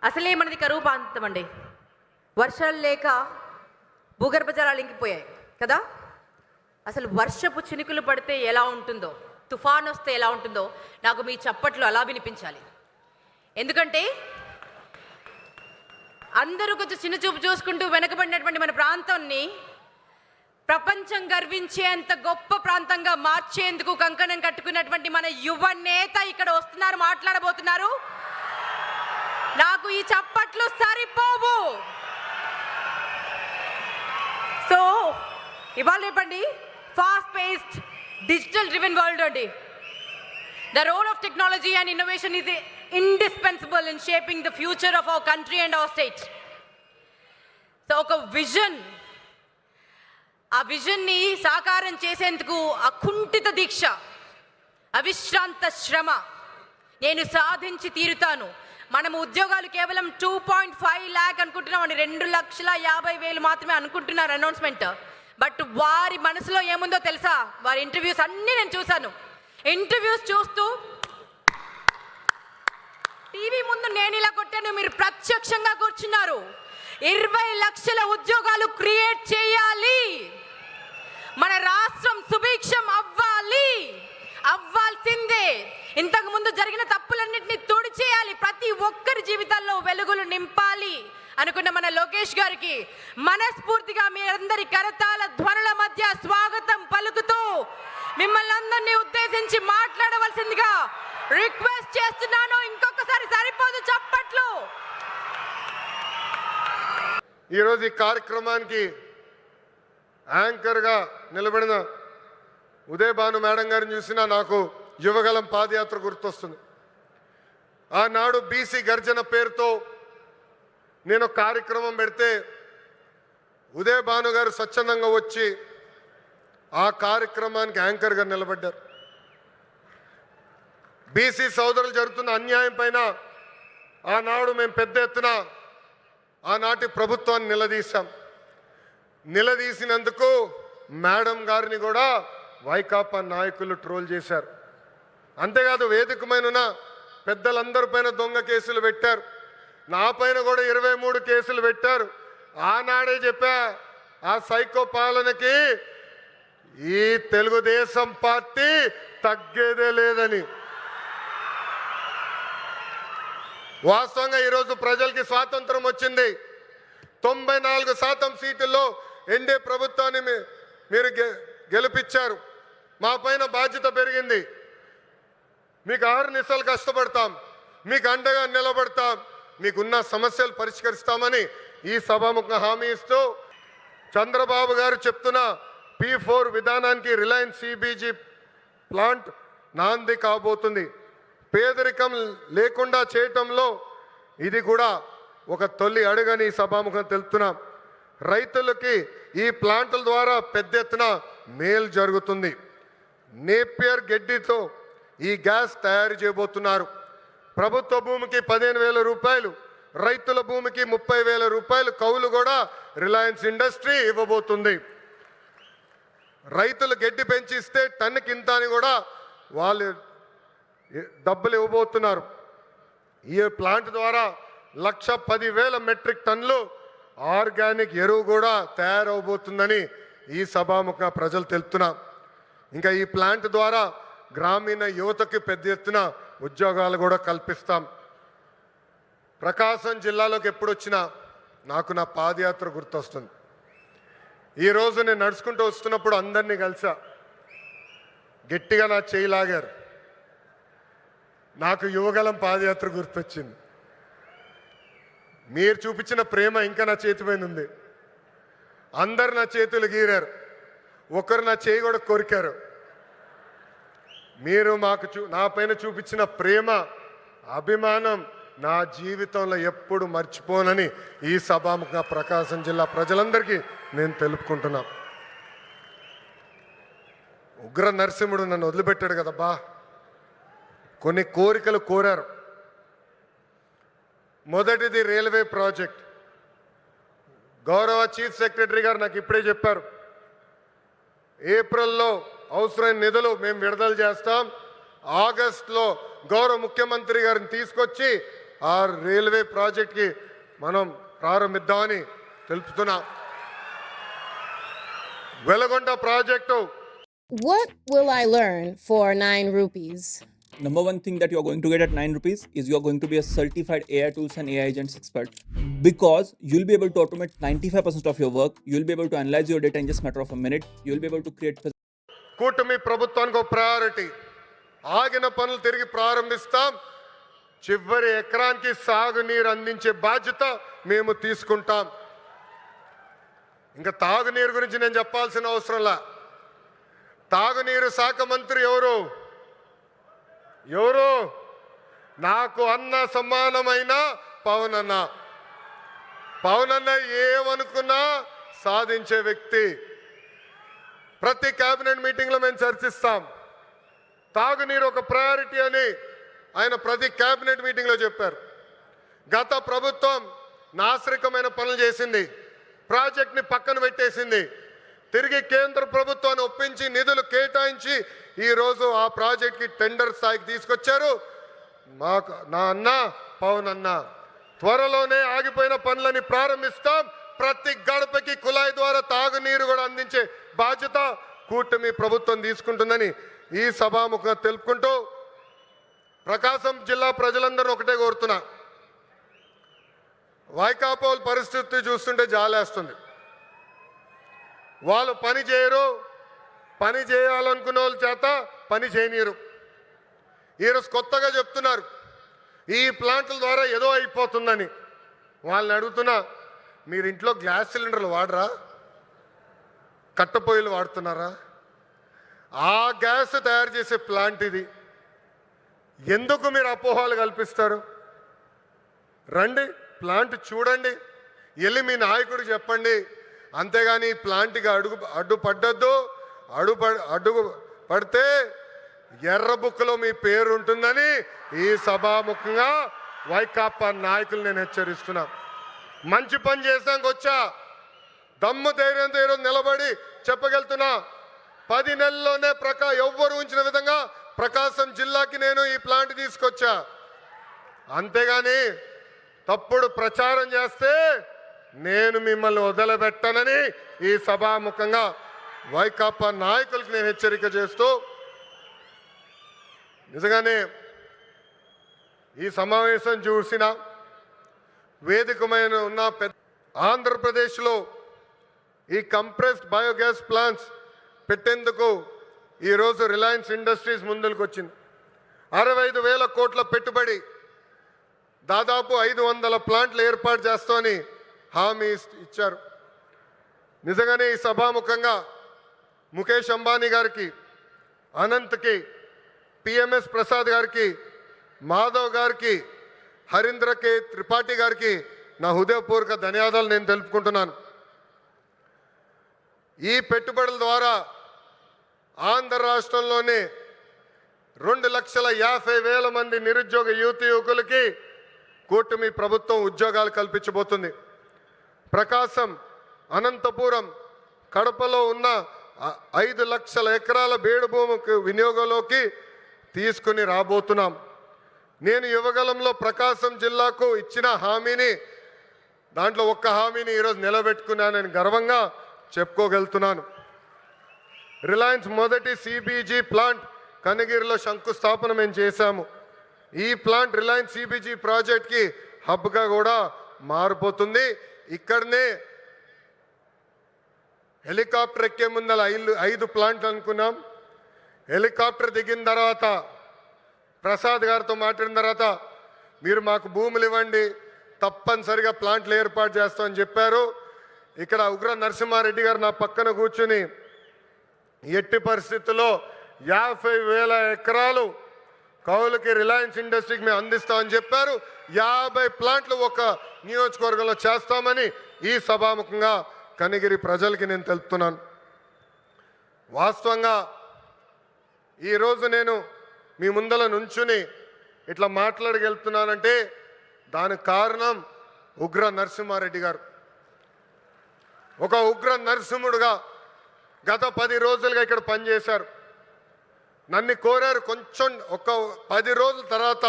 అసలే మనది కరువు ప్రాంతం అండి. వర్షాలు లేక భూగర్భ జలాలు ఇంకిపోయాయి కదా. అసలు వర్షపు చినుకులు పడితే ఎలా ఉంటుందో, తుఫాన్ వస్తే ఎలా ఉంటుందో నాకు మీ చప్పట్లు అలా వినిపించాలి. ఎందుకంటే అందరూ కొంచెం చిన్న చూపు చూసుకుంటూ వెనకబడినటువంటి మన ప్రాంతాన్ని ప్రపంచం గర్వించేంత గొప్ప ప్రాంతంగా మార్చేందుకు కంకణం కట్టుకున్నటువంటి మన యువ నేత ఇక్కడ వస్తున్నారు, మాట్లాడబోతున్నారు. నాకు ఈ చప్పట్లు సరిపోవు. సో ఇవాళ రేపండి fast paced digital driven world అండి. The role of technology and innovation is indispensable in shaping the future of our country and our state. So ఒక విజన్, ఆ విజన్ని సాకారం చేసేందుకు అకుంఠిత దీక్ష, అవిశ్రాంత శ్రమ, నేను సాధించి తీరుతాను. మనము ఉద్యోగాలు కేవలం 2.5 lakh అనుకుంటున్నామండి, 2,50,000 మాత్రమే అనుకుంటున్నారు అనౌన్స్మెంట్. బట్ వారి మనసులో ఏముందో తెలుసా? వారి ఇంటర్వ్యూస్ అన్నీ నేను చూశాను. ఇంటర్వ్యూస్ చూస్తూ టీవీ ముందు నేను ఇలా కొట్టాను, మీరు ప్రత్యక్షంగా కూర్చున్నారు. 20 లక్షల ఉద్యోగాలు క్రియేట్ చేయాలి, మన రాష్ట్రం సుభిక్షం అవ్వాలి, అవ్వాల్సిందే. ఇంతకు ముందు జరిగిన తప్పులన్నింటినీ తుడిచేయాలి, ప్రతి ఒక్కరి జీవితాల్లో వెలుగులు నింపాలి అనుకున్న మన లోకేష్ గారికి మనస్ఫూర్తిగా మీ అందరి కరతాళ ధ్వనుల మధ్య స్వాగతం పలుకుతూ మిమ్మల్ని అందరినీ ఉద్దేశించి మాట్లాడవలసిందిగా రిక్వెస్ట్ చేస్తున్నాను. ఇంకొకసారి సరిపోదు చప్పట్లు. ఈరోజు ఈ కార్యక్రమానికి యాంకర్గా నిలబడిన ఉదయ్ భాను మేడం గారిని చూసినా నాకు యువగలం పాదయాత్ర గుర్తొస్తుంది. ఆనాడు బీసీ గర్జన పేరుతో నేను కార్యక్రమం పెడితే ఉదయ్ భాను గారు స్వచ్ఛందంగా వచ్చి ఆ కార్యక్రమానికి యాంకర్గా నిలబడ్డారు. బీసీ సోదరులు జరుగుతున్న అన్యాయం పైన ఆనాడు మేము పెద్ద ఎత్తున ఆనాటి ప్రభుత్వాన్ని నిలదీశాం. నిలదీసినందుకు మేడం గారిని కూడా వైకాపా నాయకులు ట్రోల్ చేశారు. అంతేకాదు వేదికమైన పెద్దలందరి పైన దొంగ కేసులు పెట్టారు. నా పైన కూడా 23 కేసులు పెట్టారు. ఆనాడే చెప్పా, ఆ సైకో పాలనకి ఈ తెలుగుదేశం పార్టీ తగ్గేదే లేదని. వాస్తవంగా ఈరోజు ప్రజలకి స్వాతంత్రం వచ్చింది. 94% సీటుల్లో ఎన్డీఏ ప్రభుత్వాన్ని మీరు గెలిపించారు. మా పైన బాధ్యత పెరిగింది. మీకు 6 నిమిషాలు కష్టపడతాం, మీకు అండగా నిలబడతాం, మీకున్న సమస్యలు పరిష్కరిస్తామని ఈ సభాముఖ హామీ ఇస్తూ చంద్రబాబు గారు చెప్తున్న P4 విధానానికి రిలయన్స్ CBG ప్లాంట్ నాంది కాబోతుంది. పేదరికం లేకుండా చేయటంలో ఇది కూడా ఒక తొలి అడుగని సభాముఖం తెలుపుతున్నాం. రైతులకి ఈ ప్లాంట్ల ద్వారా పెద్ద ఎత్తున మేలు జరుగుతుంది. నేపియర్ గడ్డితో ఈ గ్యాస్ తయారు చేయబోతున్నారు. ప్రభుత్వ భూమికి 15,000 రూపాయలు, రైతుల భూమికి 30,000 రూపాయలు కౌలు కూడా రిలయన్స్ ఇండస్ట్రీ ఇవ్వబోతుంది. రైతులు గడ్డి పెంచిస్తే టన్నుకి ఇంత అని కూడా వాళ్ళు డబ్బులు ఇవ్వబోతున్నారు. ఈ ప్లాంట్ ద్వారా 1,10,000 మెట్రిక్ టన్నులు ఆర్గానిక్ ఎరువు కూడా తయారవబోతుందని ఈ సభాముఖ ప్రజలు తెలుపుతున్నాం. ఇంకా ఈ ప్లాంట్ ద్వారా గ్రామీణ యువతకి పెద్ద ఎత్తున ఉద్యోగాలు కూడా కల్పిస్తాం. ప్రకాశం జిల్లాలోకి ఎప్పుడు వచ్చినా నాకు నా పాదయాత్ర గుర్తొస్తుంది. ఈరోజు నేను నడుచుకుంటూ వస్తున్నప్పుడు అందరినీ కలిసా, గట్టిగా నా చేయి లాగారు. నాకు యువగలం పాదయాత్ర గుర్తొచ్చింది. మీరు చూపించిన ప్రేమ ఇంకా నా చేతి పైన ఉంది. అందరు నా చేతులు గీరారు, ఒకరు నా చేయి కూడా కొరికారు. మీరు మాకు నా పైన చూపించిన ప్రేమ, అభిమానం నా జీవితంలో ఎప్పుడు మర్చిపోనని ఈ సభాముఖ ప్రకాశం జిల్లా ప్రజలందరికీ నేను తెలుపుకుంటున్నా. ఉగ్ర నరసింహుడు నన్ను వదిలిపెట్టాడు కదబ్బా. కొన్ని కోరికలు కోరారు. మొదటిది రైల్వే ప్రాజెక్ట్. గౌరవ చీఫ్ సెక్రటరీ గారు నాకు ఇప్పుడే చెప్పారు, ఏప్రిల్లో అవసరమైన నిధులు మేము విడుదల చేస్తాం. ఆగస్టులో గౌరవ ముఖ్యమంత్రి గారిని తీసుకొచ్చి ఆ రైల్వే ప్రాజెక్ట్కి మనం ప్రారంభిద్దామని తెలుపుతున్నాం. Veligonda project What will I learn for 9 rupees? Number one thing that you're going to get at 9 rupees is you're going to be a certified AI tools and AI agents expert, because you'll be able to automate 95% of your work. You'll be able to analyze your data in just a matter of a minute. You'll be able to create కూటమి ప్రభుత్వానికి ఒక priority. ఆగిన పనులు తిరిగి ప్రారంభిస్తాం. చివరి ఎకరానికి సాగునీరు అందించే బాధ్యత మేము తీసుకుంటాం. ఇంకా తాగునీరు గురించి నేను చెప్పాల్సిన అవసరంలా. తాగునీరు శాఖ మంత్రి ఎవరు? నాకు అన్న సమానమైన పవన్ అన్న. పవన్ అన్న ఏమనుకున్నా సాధించే వ్యక్తి. ప్రతి కేబినెట్ మీటింగ్లో మేము చర్చిస్తాం. తాగునీరు ఒక ప్రయారిటీ అని ఆయన ప్రతి కేబినెట్ మీటింగ్లో చెప్పారు. గత ప్రభుత్వం నాశరికమైన పనులు చేసింది, ప్రాజెక్ట్ని పక్కన పెట్టేసింది. తిరిగి కేంద్ర ప్రభుత్వాన్ని ఒప్పించి నిధులు కేటాయించి ఈరోజు ఆ ప్రాజెక్ట్కి టెండర్ స్థాయికి తీసుకొచ్చారు. నా అన్న పవన్ అన్న త్వరలోనే ఆగిపోయిన పనులని ప్రారంభిస్తాం. ప్రతి గడపకి కుళాయి ద్వారా తాగునీరు కూడా అందించే బాధ్యత కూటమి ప్రభుత్వం తీసుకుంటుందని ఈ సభాముఖంగా తెలుపుకుంటూ ప్రకాశం జిల్లా ప్రజలందరూ ఒకటే కోరుతున్నా. వైకాపా పరిస్థితి చూస్తుంటే జాలేస్తుంది. వాళ్ళు పని చేయరు, పని చేయాలనుకున్న వాళ్ళ చేత పని చేయనీరు. ఈరోజు కొత్తగా చెప్తున్నారు ఈ ప్లాంట్ల ద్వారా ఏదో అయిపోతుందని. వాళ్ళని అడుగుతున్నా, మీరు ఇంట్లో గ్యాస్ సిలిండర్లు వాడరా? కట్టెపొయ్యిలు వాడుతున్నారా? ఆ గ్యాస్ తయారు చేసే ప్లాంట్ ఇది. ఎందుకు మీరు అపోహలు కల్పిస్తారు? రండి, ప్లాంట్ చూడండి, వెళ్ళి మీ నాయకుడికి చెప్పండి. అంతేగాని ఈ ప్లాంట్కి అడ్డు పడితే ఎర్ర బుక్లో మీ పేరు ఉంటుందని ఈ సభాముఖంగా వైకాపా నాయకులు నేను హెచ్చరిస్తున్నా. మంచి పని చేసాక వచ్చా, దమ్ము ధైర్యంతో ఈరోజు నిలబడి చెప్పగలుగుతున్నా. 10 నెలల్లోనే ఎవ్వరు ఉంచిన విధంగా ప్రకాశం జిల్లాకి నేను ఈ ప్లాంట్ తీసుకొచ్చా. అంతేగాని తప్పుడు ప్రచారం చేస్తే నేను మిమ్మల్ని వదిలిపెట్టనని ఈ సభాముఖంగా వైకాపా నాయకులకు నేను హెచ్చరిక చేస్తూ, నిజంగానే ఈ సమావేశం చూసిన వేదికమైన ఉన్న ఆంధ్రప్రదేశ్లో ఈ కంప్రెస్డ్ బయోగ్యాస్ ప్లాంట్స్ పెట్టేందుకు ఈరోజు రిలయన్స్ ఇండస్ట్రీస్ ముందుకు వచ్చింది. 65,000 కోట్ల పెట్టుబడి, దాదాపు 500 ప్లాంట్లు ఏర్పాటు చేస్తామని హామీ ఇచ్చారు. నిజంగానే ఈ సభాముఖంగా ముఖేష్ అంబానీ గారికి, అనంత్కి, పిఎంఎస్ ప్రసాద్ గారికి, మాధవ్ గారికి, హరీంద్ర కే త్రిపాఠి గారికి నా హృదయపూర్వక ధన్యవాదాలు నేను తెలుపుకుంటున్నాను. ఈ పెట్టుబడుల ద్వారా ఆంధ్ర రాష్ట్రంలోనే 2,50,000 మంది నిరుద్యోగ యువకులకి కూటమి ప్రభుత్వం ఉద్యోగాలు కల్పించబోతుంది. ప్రకాశం, అనంతపురం, కడపలో ఉన్న 5 లక్షల ఎకరాల బేడు భూమికి వినియోగంలోకి తీసుకుని రాబోతున్నాం. నేను యువగలంలో ప్రకాశం జిల్లాకు ఇచ్చిన హామీని, దాంట్లో ఒక్క హామీని ఈరోజు నిలబెట్టుకున్నానని గర్వంగా చెప్పుకోగలుగుతున్నాను. రిలయన్స్ మొదటి సిబిజీ ప్లాంట్ కనగిరిలో శంకుస్థాపన మేము చేశాము. ఈ ప్లాంట్ రిలయన్స్ సిబిజీ ప్రాజెక్ట్కి హబ్గా కూడా మారిపోతుంది. ఇక్కడనే హెలికాప్టర్ ఎక్కే ముందల 5 ప్లాంట్లు అనుకున్నాం. హెలికాప్టర్ దిగిన తర్వాత ప్రసాద్ గారితో మాట్లాడిన తర్వాత మీరు మాకు భూములు ఇవ్వండి, తప్పనిసరిగా ప్లాంట్లు ఏర్పాటు చేస్తామని చెప్పారు. ఇక్కడ ఉగ్ర నరసింహారెడ్డి గారు నా పక్కన కూర్చుని ఎట్టి పరిస్థితుల్లో 50,000 ఎకరాలు కౌలుకి రిలయన్స్ ఇండస్ట్రీకి మేము అందిస్తామని చెప్పారు. 50 ప్లాంట్లు ఒక నియోజకవర్గంలో చేస్తామని ఈ సభాముఖంగా కనిగిరి ప్రజలకి నేను తెలుపుతున్నాను. వాస్తవంగా ఈరోజు నేను మీ ముందల నుంచుని ఇట్లా మాట్లాడగలుగుతున్నానంటే దానికి కారణం ఉగ్ర నరసింహారెడ్డి గారు. ఒక ఉగ్ర నరసింహుడుగా గత 10 రోజులుగా ఇక్కడ పనిచేశారు. నన్ను కోరారు కొంచెం ఒక 10 రోజుల తర్వాత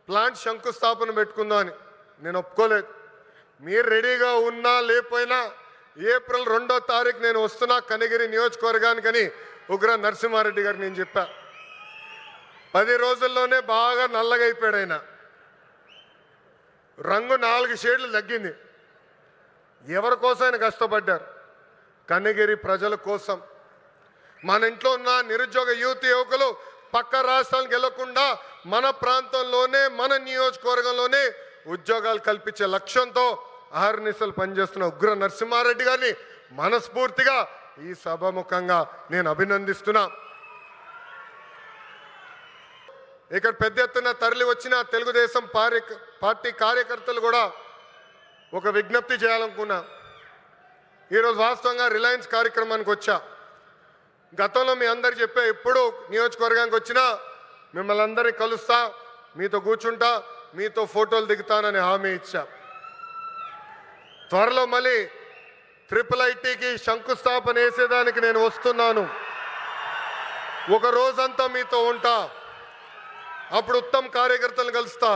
ప్లాంట్ శంకుస్థాపన పెట్టుకుందాం అని నేను ఒప్పుకోలేదు. మీరు రెడీగా ఉన్నా లేకపోయినా ఏప్రిల్ 2వ తారీఖు నేను వస్తున్నా కనిగిరి నియోజకవర్గానికని ఉగ్ర నరసింహారెడ్డి గారికి నేను చెప్పా. 10 రోజుల్లోనే బాగా నల్లగా అయిపోయాడు ఆయన. రంగు 4 షేడ్లు తగ్గింది. ఎవరి కోసం ఆయన కష్టపడ్డారు? కనిగిరి ప్రజల కోసం. మన ఇంట్లో ఉన్న నిరుద్యోగ యువకులు పక్క రాష్ట్రాలకు వెళ్లకుండా మన ప్రాంతంలోనే మన నియోజకవర్గంలోనే ఉద్యోగాలు కల్పించే లక్ష్యంతో అహర్నిశలు పనిచేస్తున్న ఉగ్ర నరసింహారెడ్డి గారిని మనస్ఫూర్తిగా ఈ సభాముఖంగా నేను అభినందిస్తున్నా. ఇక్కడ పెద్ద ఎత్తున తరలి వచ్చిన తెలుగుదేశం పార్టీ కార్యకర్తలు కూడా ఒక విజ్ఞప్తి చేయాలనుకున్నా. ఈరోజు వాస్తవంగా రిలయన్స్ కార్యక్రమానికి వచ్చా. గతంలో మీ అందరు చెప్పే ఎప్పుడు నియోజకవర్గానికి వచ్చినా మిమ్మల్ని అందరినీ కలుస్తా, మీతో కూర్చుంటా, మీతో ఫోటోలు దిగుతానని హామీ ఇచ్చా. త్వరలో మళ్ళీ IIITకి శంకుస్థాపన వేసేదానికి నేను వస్తున్నాను. ఒక రోజంతా మీతో ఉంటా. అప్పుడు ఉత్తమ కార్యకర్తలను కలుస్తా.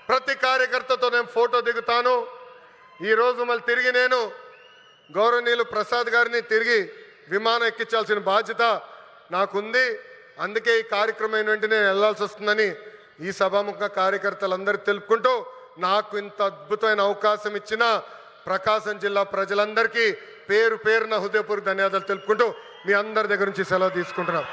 ప్రతి కార్యకర్తతో నేను ఫోటో దిగుతాను. ఈరోజు మళ్ళీ తిరిగి నేను గౌరవనీయులు ప్రసాద్ గారిని తిరిగి విమానం ఎక్కించాల్సిన బాధ్యత నాకుంది. అందుకే ఈ కార్యక్రమం వెంటనే నేను వెళ్లాల్సి వస్తుందని ఈ సభాముఖ కార్యకర్తలందరూ తెలుపుకుంటూ, నాకు ఇంత అద్భుతమైన అవకాశం ఇచ్చిన ప్రకాశం జిల్లా ప్రజలందరికీ పేరు పేరున హృదయపూర్వక ధన్యవాదాలు తెలుపుకుంటూ మీ అందరి దగ్గర నుంచి సెలవు తీసుకుంటున్నాం.